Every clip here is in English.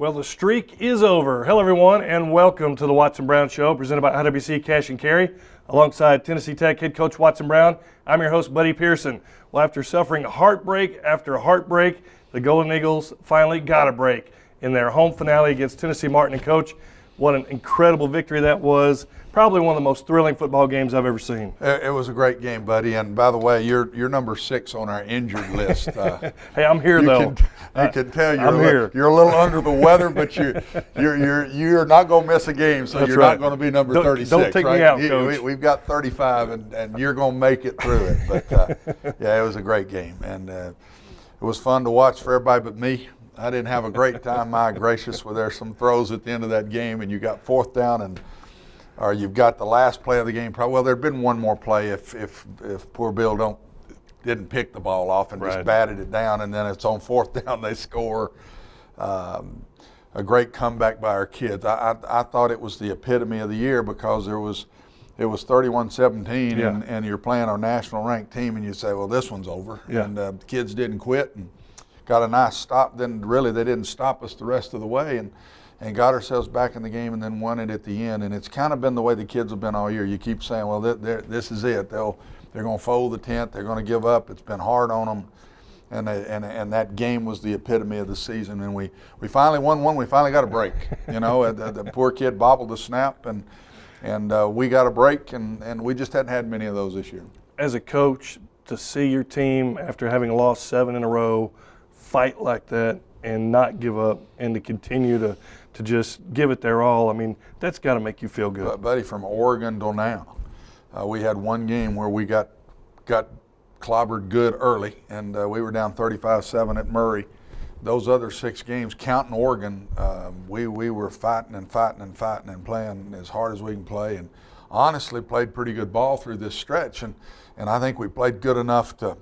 Well, the streak is over. Hello, everyone, and welcome to the Watson Brown Show, presented by IWC Cash and Carry. Alongside Tennessee Tech head coach Watson Brown, I'm your host, Buddy Pearson. Well, after suffering heartbreak after heartbreak, the Golden Eagles finally got a break in their home finale against Tennessee Martin. And Coach, what an incredible victory that was. Probably one of the most thrilling football games I've ever seen. It was a great game, buddy. And by the way, you're number 6 on our injured list. Hey, I'm here though. You can tell you're a little under the weather, but you're not going to miss a game, so That's you're right. not going to be number 36. Don't take right? me out, Coach. We've got 35, and you're going to make it through it. But yeah, it was a great game, and it was fun to watch for everybody but me. I didn't have a great time. My gracious, were there some throws at the end of that game, and you got fourth down, or you've got the last play of the game. Well, there'd been one more play if poor Bill didn't pick the ball off and just batted it down, and then it's on fourth down they score. A great comeback by our kids. I thought it was the epitome of the year because it was 31-17, and you're playing a national ranked team, and you say, well, this one's over. Yeah. And the kids didn't quit and got a nice stop. Then really they didn't stop us the rest of the way, and got ourselves back in the game and then won it at the end. And it's kind of been the way the kids have been all year. You keep saying, well, this is it. They're going to fold the tent. They're going to give up. It's been hard on them. And that game was the epitome of the season. And we finally won one. We finally got a break. You know, the poor kid bobbled the snap, and we got a break, and we just hadn't had many of those this year. As a coach, to see your team, after having lost 7 in a row, fight like that and not give up and to continue to just give it their all, I mean, that's got to make you feel good. But buddy, from Oregon till now, we had one game where we got clobbered good early, and we were down 35-7 at Murray. Those other 6 games, counting Oregon, we were fighting and playing as hard as we can play, and honestly played pretty good ball through this stretch, and I think we played good enough to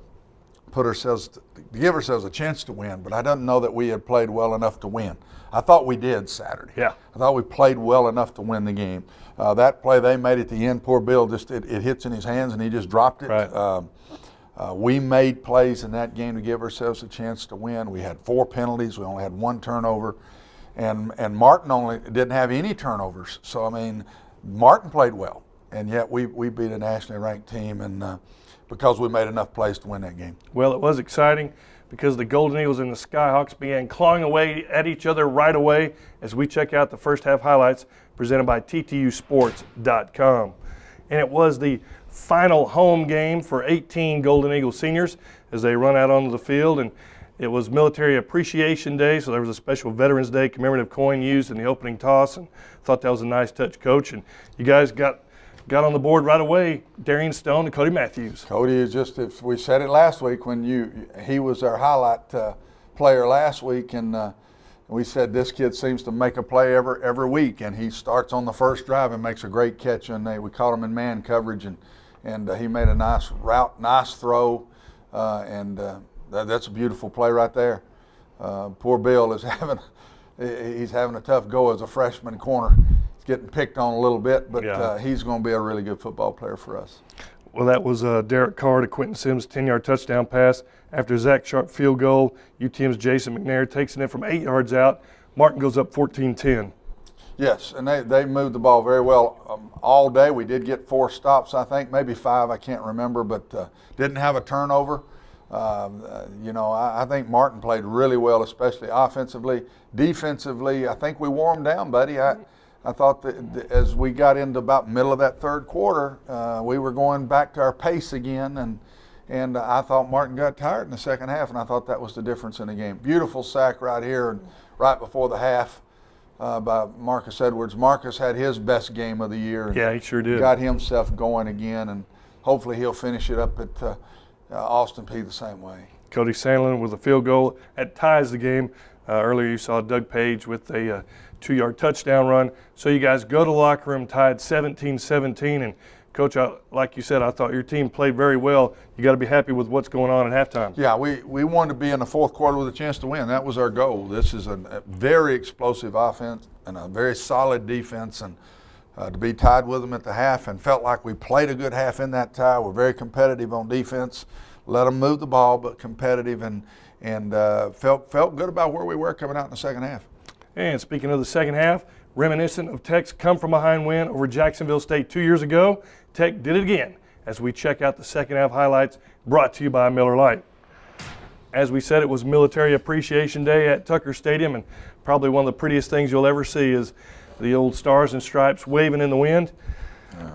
give ourselves a chance to win, but I don't know that we had played well enough to win. I thought we did Saturday. Yeah. I thought we played well enough to win the game. That play they made at the end, poor Bill, it hits in his hands and he just dropped it. Right. We made plays in that game to give ourselves a chance to win. We had 4 penalties. We only had 1 turnover. And Martin only didn't have any turnovers. So, I mean, Martin played well. And yet we beat a nationally ranked team, and because we made enough plays to win that game. Well, it was exciting because the Golden Eagles and the Skyhawks began clawing away at each other right away as we check out the first half highlights presented by TTUsports.com. And it was the final home game for 18 Golden Eagle seniors as they run out onto the field. And it was Military Appreciation Day, so there was a special Veterans Day commemorative coin used in the opening toss, and thought that was a nice touch, Coach. And you guys got on the board right away, Darian Stone and Cody Matthews. Cody is just, if we said it last week when he was our highlight player last week, and we said this kid seems to make a play every week, and he starts on the first drive and makes a great catch, and we caught him in man coverage, and he made a nice route, nice throw, and that's a beautiful play right there. Poor Bill is having a tough go as a freshman corner. Getting picked on a little bit, but he's going to be a really good football player for us. Well, that was Derek Carr to Quentin Sims' 10-yard touchdown pass. After Zach Sharp field goal, UTM's Jason McNair takes it in from 8 yards out. Martin goes up 14-10. Yes, and they moved the ball very well all day. We did get 4 stops, I think, maybe 5, I can't remember, but didn't have a turnover. I think Martin played really well, especially offensively. Defensively, I think we wore him down, buddy. I thought that as we got into about middle of that third quarter, we were going back to our pace again, and I thought Martin got tired in the second half, and I thought that was the difference in the game. Beautiful sack right here, right before the half by Marcus Edwards. Marcus had his best game of the year. Yeah, he sure did. Got himself going again, and hopefully he'll finish it up at Austin Peay the same way. Cody Sandlin with a field goal that ties the game. Earlier you saw Doug Page with a 2-yard touchdown run. So you guys go to the locker room tied 17-17. And, Coach, like you said, I thought your team played very well. You got to be happy with what's going on at halftime. Yeah, we wanted to be in the fourth quarter with a chance to win. That was our goal. This is a very explosive offense and a very solid defense. And to be tied with them at the half, and felt like we played a good half in that tie. We're very competitive on defense. Let them move the ball, but competitive, and felt good about where we were coming out in the second half. And speaking of the second half, reminiscent of Tech's come-from-behind win over Jacksonville State 2 years ago, Tech did it again as we check out the second half highlights brought to you by Miller Lite. As we said, it was Military Appreciation Day at Tucker Stadium, and probably one of the prettiest things you'll ever see is the old stars and stripes waving in the wind.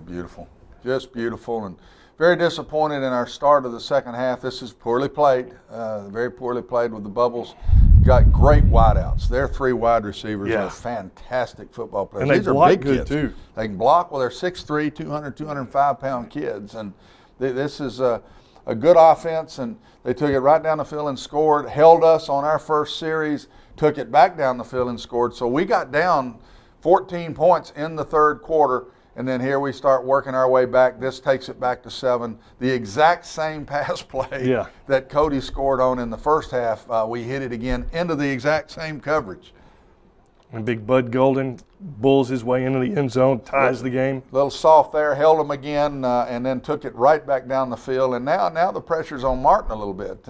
Beautiful, just beautiful, and very disappointed in our start of the second half. This is poorly played, very poorly played with the bubbles. Got great wideouts. Their 3 wide receivers are fantastic football players. And they These are block big good kids. too. They can block. Well, they're 6'3", 200, 205-pound kids, and this is a good offense. And they took it right down the field and scored. Held us on our first series. Took it back down the field and scored. So we got down 14 points in the third quarter. And then here we start working our way back. This takes it back to 7. The exact same pass play that Cody scored on in the first half, we hit it again into the exact same coverage. And big Bud Golden bulls his way into the end zone, ties the game. A little soft there, held him again, and then took it right back down the field. And now the pressure's on Martin a little bit.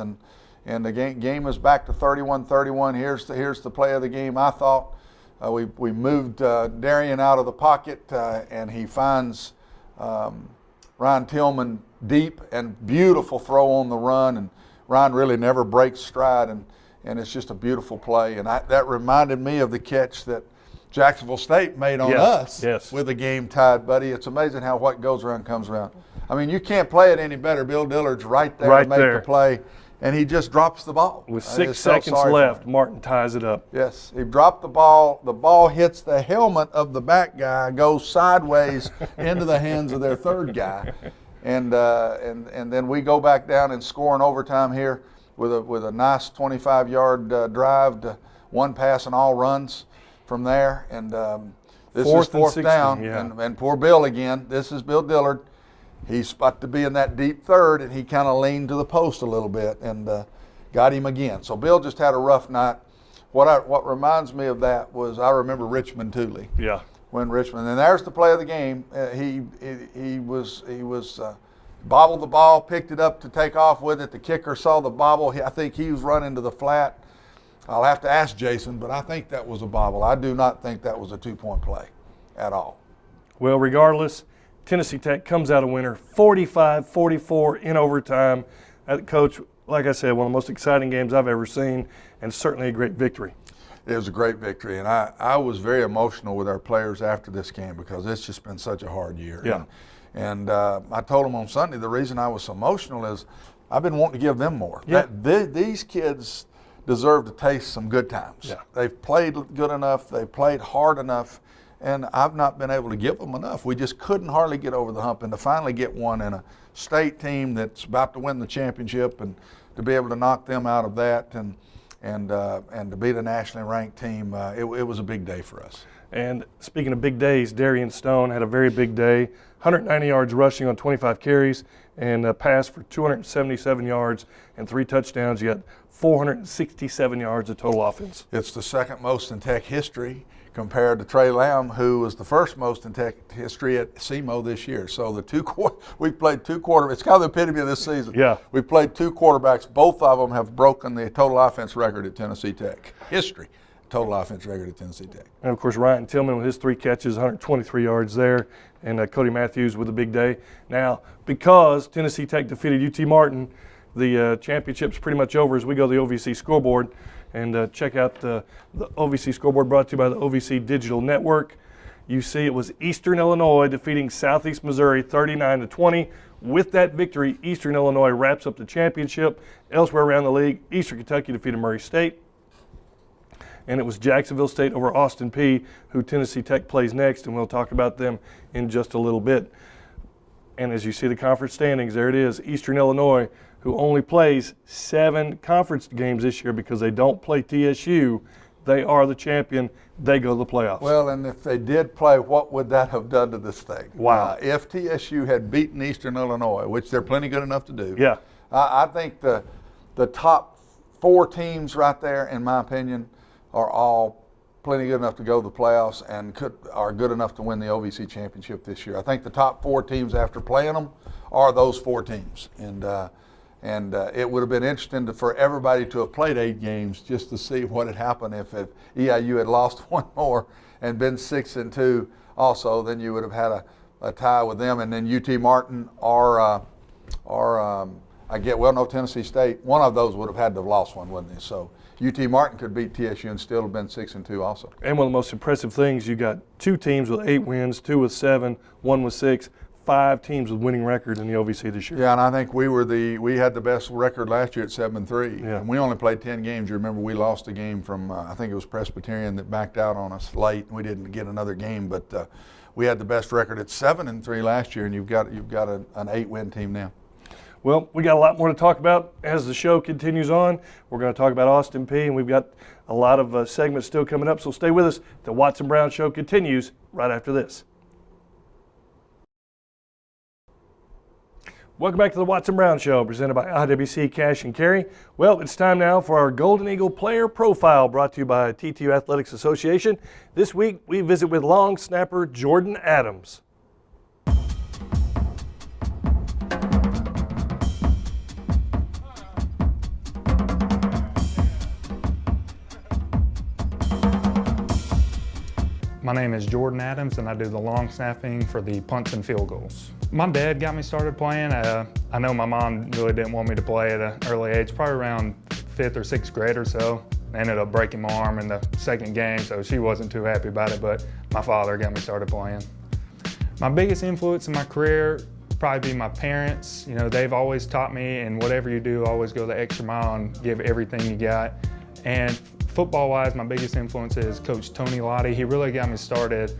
And the game is back to 31-31. Here's the play of the game, I thought. We moved Darian out of the pocket, and he finds Ryan Tillman deep, and beautiful throw on the run. And Ryan really never breaks stride, and it's just a beautiful play. And that reminded me of the catch that Jacksonville State made on us with the game tied, buddy. It's amazing how what goes around comes around. I mean, you can't play it any better. Bill Dillard's right there to make the play. And he just drops the ball. With 6 seconds left, Martin ties it up. Yes, he dropped the ball. The ball hits the helmet of the back guy, goes sideways into the hands of their third guy. And then we go back down and score in overtime here with a nice 25-yard drive to 1 pass and all runs from there. And this is fourth down. And poor Bill again. This is Bill Dillard. He's about to be in that deep third, and he kind of leaned to the post a little bit and got him again. So Bill just had a rough night. What reminds me of that was I remember Richmond Tooley. Yeah. When Richmond, and there's the play of the game. He was bobbled the ball, picked it up to take off with it. The kicker saw the bobble. I think he was running to the flat. I'll have to ask Jason, but I think that was a bobble. I do not think that was a 2-point play at all. Well, regardless, Tennessee Tech comes out a winner, 45-44 in overtime. Coach, like I said, one of the most exciting games I've ever seen, and certainly a great victory. It was a great victory, and I was very emotional with our players after this game because it's just been such a hard year. Yeah. And I told them on Sunday the reason I was so emotional is I've been wanting to give them more. Yeah. These kids deserve to taste some good times. Yeah. They've played good enough. They've played hard enough. And I've not been able to give them enough. We just couldn't hardly get over the hump, and to finally get one in a state team that's about to win the championship, and to be able to knock them out of that, and to beat a nationally ranked team, it was a big day for us. And speaking of big days, Darian Stone had a very big day, 190 yards rushing on 25 carries, and a pass for 277 yards and 3 touchdowns. You got 467 yards of total offense. It's the second most in Tech history, compared to Trey Lamb, who was the first most in Tech history at SEMO this year. So we've played 2 quarterbacks. It's kind of the epitome of this season. Yeah. We've played 2 quarterbacks. Both of them have broken the total offense record at Tennessee Tech. History, total offense record at Tennessee Tech. And, of course, Ryan Tillman with his 3 catches, 123 yards there, and Cody Matthews with a big day. Now, because Tennessee Tech defeated UT Martin, the championship's pretty much over as we go to the OVC scoreboard. And check out the OVC scoreboard brought to you by the OVC Digital Network. You see it was Eastern Illinois defeating Southeast Missouri 39-20. With that victory, Eastern Illinois wraps up the championship. Elsewhere around the league, Eastern Kentucky defeated Murray State. And it was Jacksonville State over Austin Peay, who Tennessee Tech plays next, and we'll talk about them in just a little bit. And as you see the conference standings, there it is, Eastern Illinois, who only plays 7 conference games this year because they don't play TSU. They are the champion. They go to the playoffs. Well, and if they did play, what would that have done to this thing? Wow. If TSU had beaten Eastern Illinois, which they're plenty good enough to do, yeah, I think the top 4 teams right there, in my opinion, are all plenty good enough to go to the playoffs and are good enough to win the OVC Championship this year. I think the top 4 teams after playing them are those 4 teams. And And it would have been interesting for everybody to have played 8 games just to see what had happened if EIU had lost one more and been 6-2 also. Then you would have had a tie with them, and then UT Martin or Tennessee State. One of those would have had to have lost one, wouldn't they? So UT Martin could beat TSU and still have been 6-2 also. And one of the most impressive things, you got 2 teams with 8 wins, 2 with 7, 1 with 6. 5 teams with winning record in the OVC this year. Yeah, and I think we had the best record last year at 7-3. Yeah. And we only played 10 games. You remember we lost a game from I think it was Presbyterian that backed out on us late, and we didn't get another game. But we had the best record at 7-3 last year, and you've got an 8-win team now. Well, we got a lot more to talk about as the show continues on. We're going to talk about Austin Peay, and we've got a lot of segments still coming up. So stay with us. The Watson Brown Show continues right after this. Welcome back to the Watson Brown Show, presented by IWC Cash and Carry. Well, it's time now for our Golden Eagle Player Profile, brought to you by TTU Athletics Association. This week, we visit with long snapper Jordan Adams. My name is Jordan Adams, and I do the long snapping for the punts and field goals. My dad got me started playing. I know my mom really didn't want me to play at an early age, probably around 5th or 6th grade or so. I ended up breaking my arm in the second game, so she wasn't too happy about it, but my father got me started playing. My biggest influence in my career probably be my parents. You know, they've always taught me, and whatever you do, always go the extra mile and give everything you got. And football-wise, my biggest influence is Coach Tony Lottie. He really got me started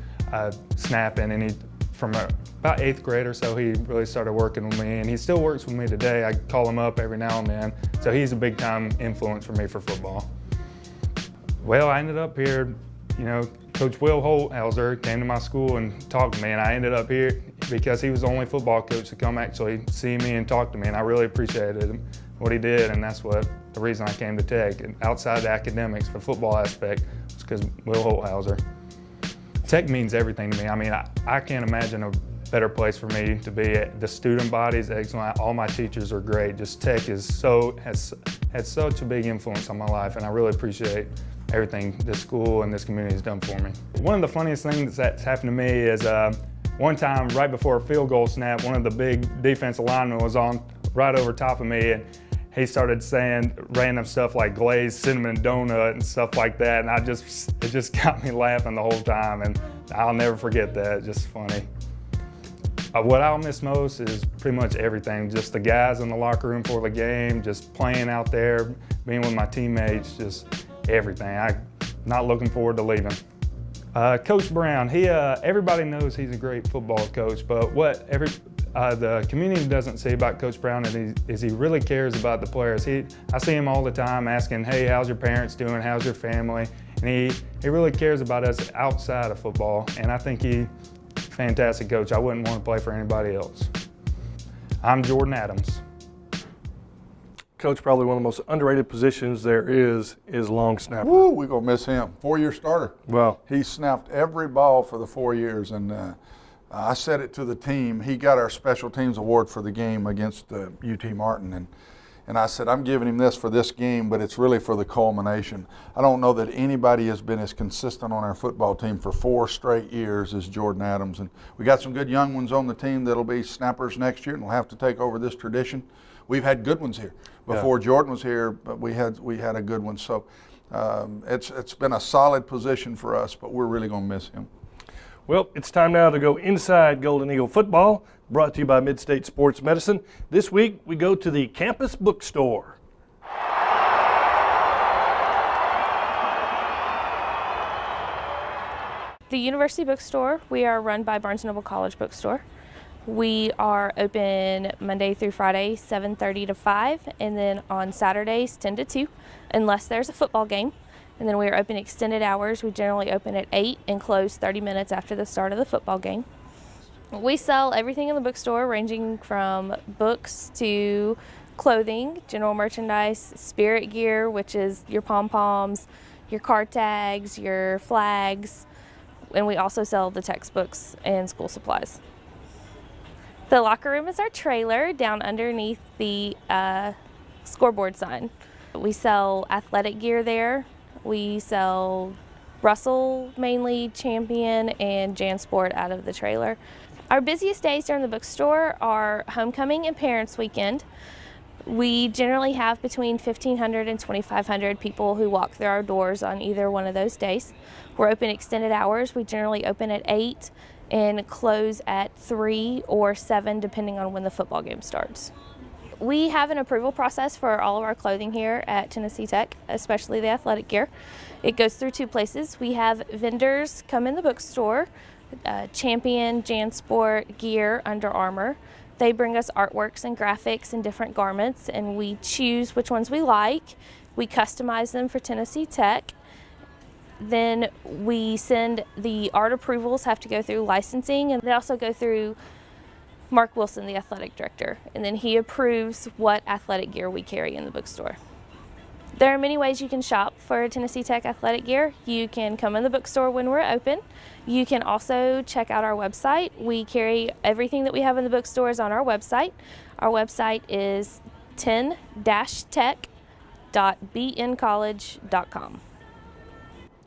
snapping, and from about 8th grade or so, he really started working with me, and he still works with me today. I call him up every now and then, so he's a big-time influence for me for football. Well, I ended up here, you know, Coach Will Holthauser came to my school and talked to me, and I ended up here because he was the only football coach to come actually see me and talk to me, and I really appreciated him, what he did, and that's the reason I came to Tech. And outside the academics, the football aspect, was because Will Holthauser. Tech means everything to me. I mean, I can't imagine a better place for me to be. The student body's excellent. All my teachers are great. Just Tech has had such a big influence on my life, and I really appreciate everything this school and this community has done for me. One of the funniest things that's happened to me is one time right before a field goal snap, one of the big defensive linemen was on right over top of me, and he started saying random stuff like glazed cinnamon donut and stuff like that, and it just got me laughing the whole time, and I'll never forget that. It's just funny. What I'll miss most is pretty much everything. Just the guys in the locker room for the game, just playing out there, being with my teammates, just everything. I'm not looking forward to leaving. Coach Brown, everybody knows he's a great football coach, but what the community doesn't see about Coach Brown is he really cares about the players. I see him all the time asking, hey, how's your parents doing? How's your family? And he really cares about us outside of football, and I think he's a fantastic coach. I wouldn't want to play for anybody else. I'm Jordan Adams. Coach, probably one of the most underrated positions there is long snapper. Woo, we're going to miss him. 4-year starter. Well, he snapped every ball for the 4 years, and I said it to the team. He got our special teams award for the game against UT Martin, and I said, I'm giving him this for this game, but it's really for the culmination. I don't know that anybody has been as consistent on our football team for 4 straight years as Jordan Adams, and we got some good young ones on the team that'll be snappers next year and will have to take over this tradition. We've had good ones here. Before Jordan was here, but we had a good one. So it's been a solid position for us, but we're really going to miss him. Well, it's time now to go inside Golden Eagle football, brought to you by Midstate Sports Medicine. This week, we go to the campus bookstore. The University Bookstore, we are run by Barnes & Noble College Bookstore. We are open Monday through Friday, 7:30 to 5, and then on Saturdays, 10 to 2, unless there's a football game. And then we are open extended hours. We generally open at 8 and close 30 minutes after the start of the football game. We sell everything in the bookstore, ranging from books to clothing, general merchandise, spirit gear, which is your pom-poms, your card tags, your flags, and we also sell the textbooks and school supplies. The locker room is our trailer down underneath the scoreboard sign. We sell athletic gear there. We sell Russell mainly, Champion, and JanSport out of the trailer. Our busiest days during the bookstore are homecoming and parents weekend. We generally have between 1,500 and 2,500 people who walk through our doors on either one of those days. We're open extended hours. We generally open at 8 and close at 3 or 7 depending on when the football game starts. We have an approval process for all of our clothing here at Tennessee Tech, especially the athletic gear. It goes through 2 places. We have vendors come in the bookstore, Champion, JanSport, Gear, Under Armour. They bring us artworks and graphics and different garments, and we choose which ones we like. We customize them for Tennessee Tech. Then we send the art approvals, have to go through licensing, and they also go through Mark Wilson, the athletic director, and then he approves what athletic gear we carry in the bookstore. There are many ways you can shop for Tennessee Tech athletic gear. You can come in the bookstore when we're open. You can also check out our website. We carry everything that we have in the bookstores on our website. Our website is 10-tech.bncollege.com.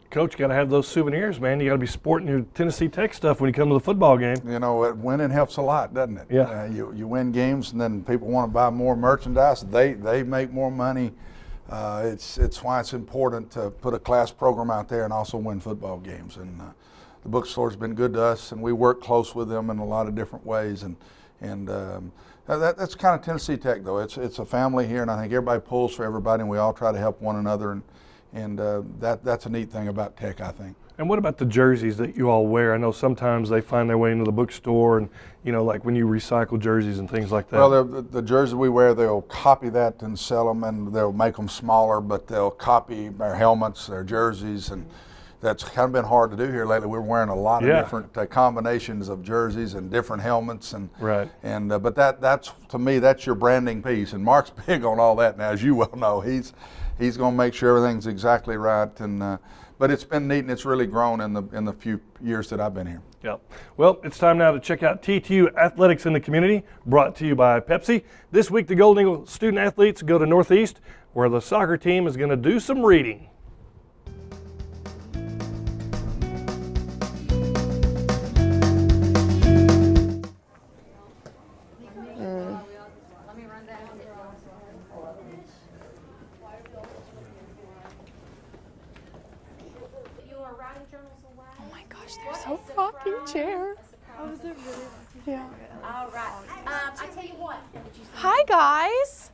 Coach, got to have those souvenirs, man. You got to be sporting your Tennessee Tech stuff when you come to the football game. You know, winning helps a lot, doesn't it? Yeah. You win games, and then people want to buy more merchandise. They make more money. It's why it's important to put a class program out there and also win football games. And the bookstore's been good to us, and we work close with them in a lot of different ways. And that's kind of Tennessee Tech, though. It's a family here, and I think everybody pulls for everybody, and we all try to help one another. And that's a neat thing about Tech, I think. And what about the jerseys that you all wear? I know sometimes they find their way into the bookstore, and you know, like when you recycle jerseys and things like that. Well, the jerseys we wear, they'll copy that and sell them, and they'll make them smaller, but they'll copy their helmets, their jerseys, and that's kind of been hard to do here lately. We're wearing a lot of different combinations of jerseys and different helmets, and but that's to me, that's your branding piece, and Mark's big on all that now, as you well know. He's going to make sure everything's exactly right, and but it's been neat, and it's really grown in the few years that I've been here. Yeah. Well, it's time now to check out TTU Athletics in the Community, brought to you by Pepsi. This week, the Golden Eagle student athletes go to Northeast, where the soccer team is going to do some reading. So fucking chair. Yeah. All right. I tell you what. Hi guys.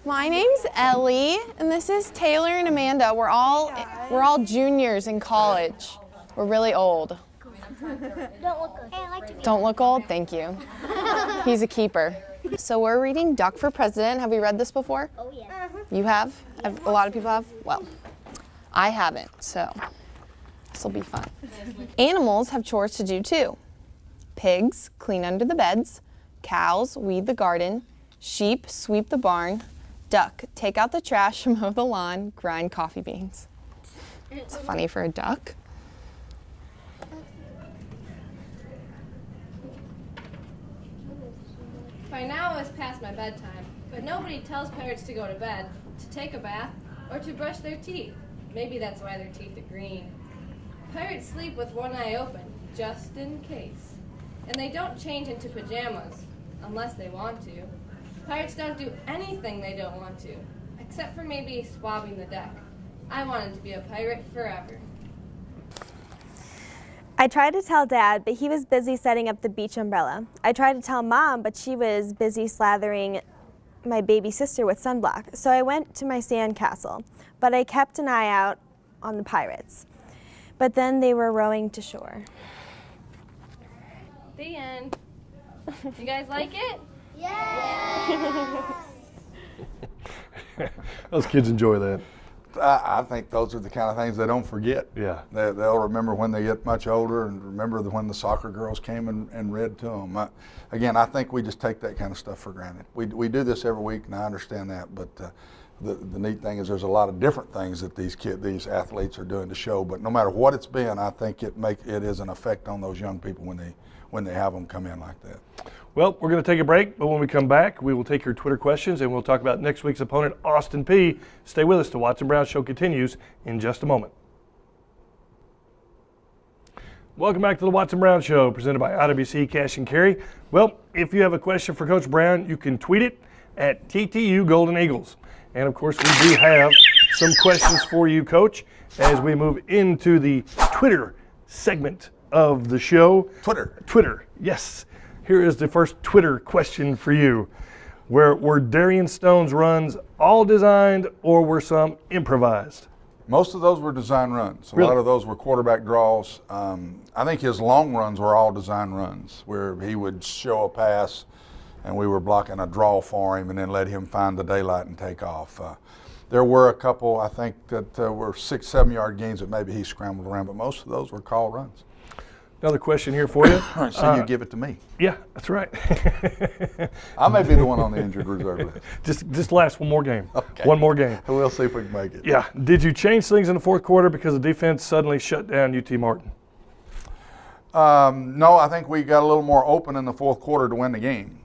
My name's Ellie, and this is Taylor and Amanda. We're all juniors in college. We're really old. Don't look good. Hey, I like to be. Don't look old? Thank you. He's a keeper. So we're reading Duck for President. Have we read this before? Oh yeah. You have? A lot of people have? Well, I haven't, so this will be fun. Animals have chores to do too. Pigs clean under the beds. Cows weed the garden. Sheep sweep the barn. Duck take out the trash, mow the lawn, grind coffee beans. It's funny for a duck. By now it's past my bedtime, but nobody tells pirates to go to bed, to take a bath, or to brush their teeth. Maybe that's why their teeth are green. Pirates sleep with one eye open, just in case. And they don't change into pajamas, unless they want to. Pirates don't do anything they don't want to, except for maybe swabbing the deck. I wanted to be a pirate forever. I tried to tell Dad, but he was busy setting up the beach umbrella. I tried to tell Mom, but she was busy slathering my baby sister with sunblock. So I went to my sand castle, but I kept an eye out on the pirates. But then they were rowing to shore. The end. You guys like it? Yeah. Those kids enjoy that. I think those are the kind of things they don't forget. Yeah. They'll remember when they get much older, and remember when the soccer girls came and read to them. Again, I think we just take that kind of stuff for granted. We do this every week, and I understand that, but the neat thing is there's a lot of different things that these athletes are doing to show. But no matter what it's been, I think it is an effect on those young people when they have them come in like that. Well, we're going to take a break, but when we come back, we will take your Twitter questions and we'll talk about next week's opponent, Austin Peay. Stay with us. The Watson Brown Show continues in just a moment. Welcome back to the Watson Brown Show, presented by IWC Cash and Carry. Well, if you have a question for Coach Brown, you can tweet it at TTU Golden Eagles. And of course, we do have some questions for you, Coach, as we move into the Twitter segment of the show. Twitter, yes. Here is the first Twitter question for you. Were Darian Stone's runs all designed or were some improvised? Most of those were design runs. Really? A lot of those were quarterback draws. I think his long runs were all design runs, where he would show a pass and we were blocking a draw for him and then let him find the daylight and take off. There were a couple, I think, that were 6-7 yard gains that maybe he scrambled around, but most of those were call runs. Another question here for you. All right, so you give it to me. Yeah, that's right. I may be the one on the injured reserve list. Just last one more game. Okay. One more game. We'll see if we can make it. Yeah. Did you change things in the fourth quarter because the defense suddenly shut down UT Martin? No, I think we got a little more open in the fourth quarter to win the game.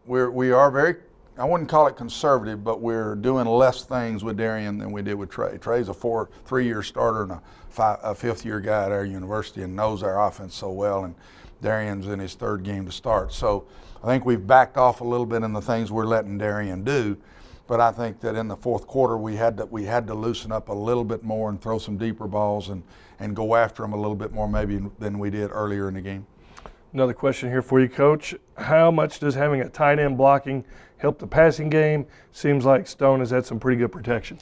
We are very, I wouldn't call it conservative, but we're doing less things with Darian than we did with Trey. Trey's a 3-year starter and a fifth-year guy at our university and knows our offense so well, and Darian's in his third game to start. So I think we've backed off a little bit in the things we're letting Darian do, but I think that in the fourth quarter we had to loosen up a little bit more and throw some deeper balls and go after him a little bit more maybe than we did earlier in the game. Another question here for you, Coach. How much does having a tight end blocking help the passing game? Seems like Stone has had some pretty good protection.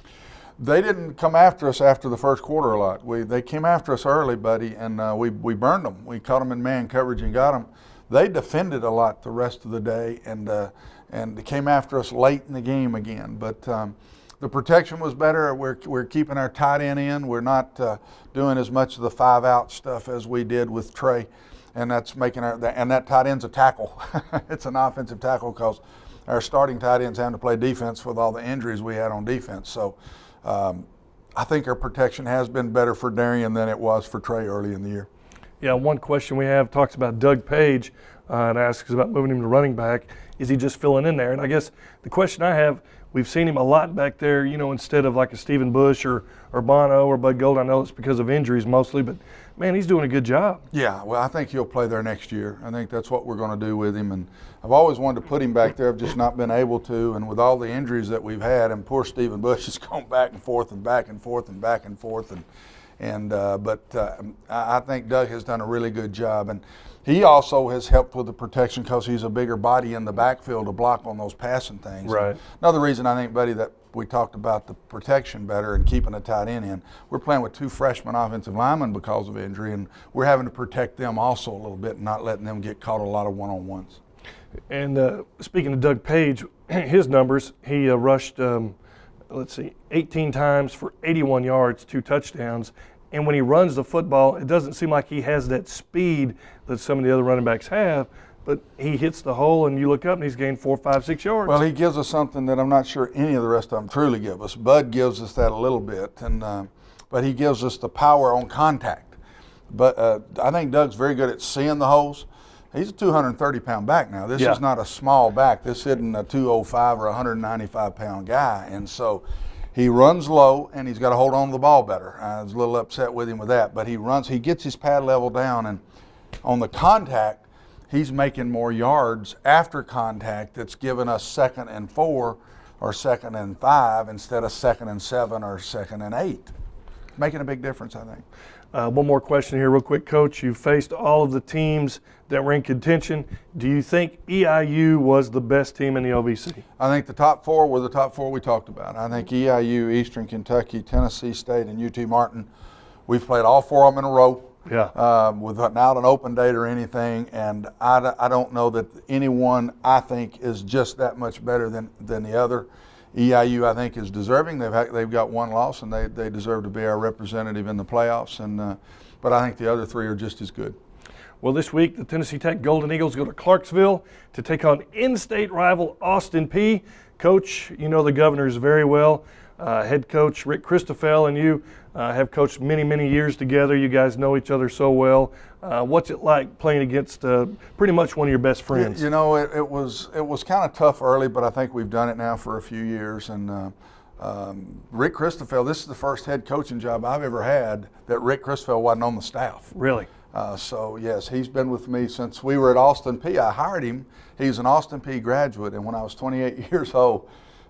They didn't come after us after the first quarter a lot. They came after us early, buddy, and we burned them. We caught them in man coverage and got them. They defended a lot the rest of the day and they came after us late in the game again. But the protection was better. We're keeping our tight end in. We're not doing as much of the 5-out stuff as we did with Trey, and that's making and that tight end's a tackle. It's an offensive tackle because our starting tight ends having to play defense with all the injuries we had on defense. So I think our protection has been better for Darian than it was for Trey early in the year. Yeah, one question we have talks about Doug Page and asks about moving him to running back. Is he just filling in there? And I guess the question I have, we've seen him a lot back there, instead of like a Stephen Bush or Bono or Bud Gold. I know it's because of injuries mostly, but man, he's doing a good job. Yeah, well, I think he'll play there next year. I think that's what we're going to do with him. And I've always wanted to put him back there. I've just not been able to. And with all the injuries that we've had, and poor Stephen Bush has gone back and forth and back and forth and back and forth. But I think Doug has done a really good job. And he also has helped with the protection because he's a bigger body in the backfield to block on those passing things. Right. And another reason I think, buddy, that we talked about the protection better and keeping a tight end in. We're playing with 2 freshman offensive linemen because of injury, and we're having to protect them also a little bit and not letting them get caught a lot of one-on-ones. And speaking of Doug Page, his numbers, he rushed, 18 times for 81 yards, 2 touchdowns. And when he runs the football, it doesn't seem like he has that speed that some of the other running backs have, but he hits the hole and you look up and he's gained 4, 5, 6 yards. Well, he gives us something that I'm not sure any of the rest of them truly give us. Bud gives us that a little bit, but he gives us the power on contact. But I think Doug's very good at seeing the holes. He's a 230-pound back now. This is not a small back. This isn't a 205 or 195-pound guy. And so he runs low, and he's got to hold on to the ball better. I was a little upset with him with that. But he gets his pad level down, and on the contact, he's making more yards after contact that's giving us 2nd and 4 or 2nd and 5 instead of 2nd and 7 or 2nd and 8. Making a big difference, I think. One more question here real quick, Coach. You faced all of the teams that were in contention. Do you think EIU was the best team in the OVC? I think the top 4 were the top 4 we talked about. I think EIU, Eastern Kentucky, Tennessee State, and UT Martin, we've played all 4 of them in a row. Yeah. Without an open date or anything, and I don't know that anyone I think is just that much better than the other. EIU I think is deserving. They've got 1 loss and they deserve to be our representative in the playoffs. But I think the other 3 are just as good. Well, this week the Tennessee Tech Golden Eagles go to Clarksville to take on in-state rival Austin Peay. Coach, you know the Governors very well. Head coach Rick Christoffel and you have coached many, many years together. You guys know each other so well. What's it like playing against pretty much one of your best friends? You know, it was kind of tough early, but I think we've done it now for a few years. And Rick Christoffel, this is the first head coaching job I've ever had that Rick Christoffel wasn't on the staff. Really? So yes, he's been with me since we were at Austin Peay. I hired him. He's an Austin Peay graduate, and when I was 28 years old,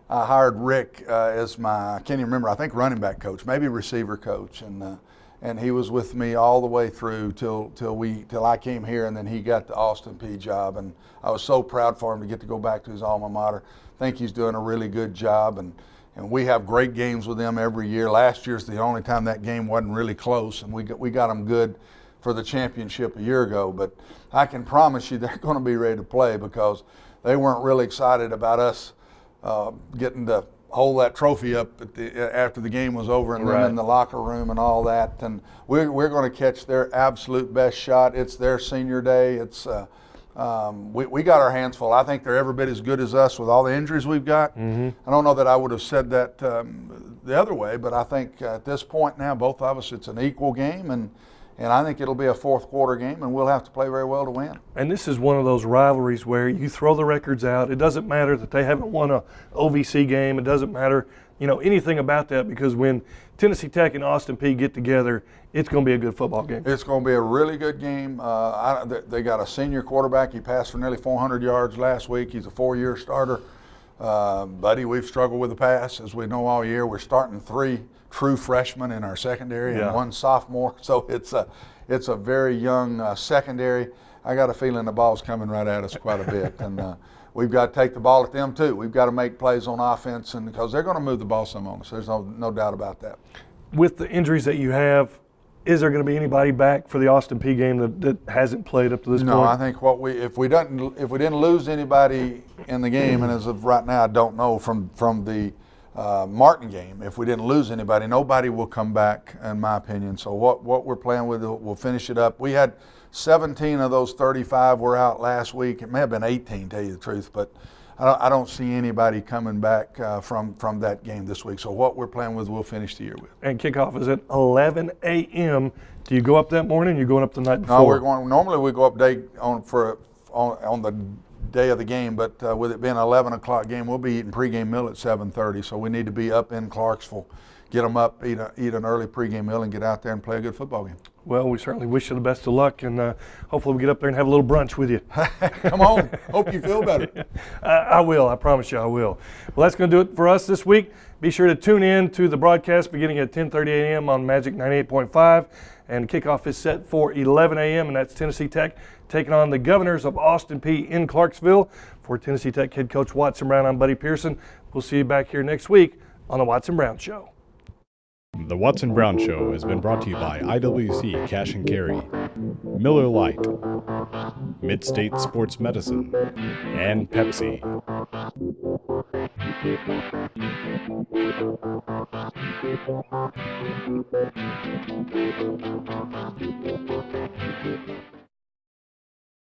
I hired Rick as my, I can't even remember, I think running back coach, maybe receiver coach, and he was with me all the way through till I came here, and then he got the Austin Peay job, and I was so proud for him to get to go back to his alma mater. I think he's doing a really good job, and we have great games with them every year. Last year's the only time that game wasn't really close, and we got them good for the championship a year ago. But I can promise you they're going to be ready to play, because they weren't really excited about us getting to hold that trophy up after the game was over, and then in the locker room and all that. And we're going to catch their absolute best shot. It's their senior day. It's we got our hands full. I think they're every bit as good as us with all the injuries we've got. I don't know that I would have said that the other way, but I think at this point now, both of us, it's an equal game, and I think it'll be a fourth quarter game, and we'll have to play very well to win. And this is one of those rivalries where you throw the records out. It doesn't matter that they haven't won a OVC game. It doesn't matter, you know, anything about that, because when Tennessee Tech and Austin Peay get together, it's going to be a good football game. It's going to be a really good game. They got a senior quarterback. He passed for nearly 400 yards last week. He's a 4-year starter. Buddy, we've struggled with the pass, as we know all year. We're starting 3 true freshmen in our secondary and 1 sophomore, so it's a very young secondary. I got a feeling the ball's coming right at us quite a bit, and we've got to take the ball at them too. We've got to make plays on offense, and because they're going to move the ball some on us. There's no doubt about that. With the injuries that you have, is there going to be anybody back for the Austin Peay game that hasn't played up to this point? No, I think if we didn't lose anybody in the game, and as of right now, I don't know from the Martin game, if we didn't lose anybody, nobody will come back, in my opinion. So what we're playing with, we'll finish it up. We had 17 of those 35 were out last week. It may have been 18, to tell you the truth, but I don't see anybody coming back from that game this week. So what we're playing with, we'll finish the year with. And kickoff is at 11 a.m. Do you go up that morning, or you're going up the night before? No, we're going. Normally we go up on the day of the game, but with it being an 11 o'clock game, we'll be eating pregame meal at 7:30. So we need to be up in Clarksville, get them up, eat an early pregame meal, and get out there and play a good football game. Well, we certainly wish you the best of luck, and hopefully we get up there and have a little brunch with you. Come on. Hope you feel better. I will. I promise you I will. Well, that's going to do it for us this week. Be sure to tune in to the broadcast beginning at 10:30 a.m. on Magic 98.5, and kickoff is set for 11 a.m., and that's Tennessee Tech taking on the Governors of Austin Peay in Clarksville. For Tennessee Tech head coach Watson Brown, I'm Buddy Pearson. We'll see you back here next week on the Watson Brown Show. The Watson Brown Show has been brought to you by IWC Cash and Carry, Miller Lite, Midstate Sports Medicine, and Pepsi.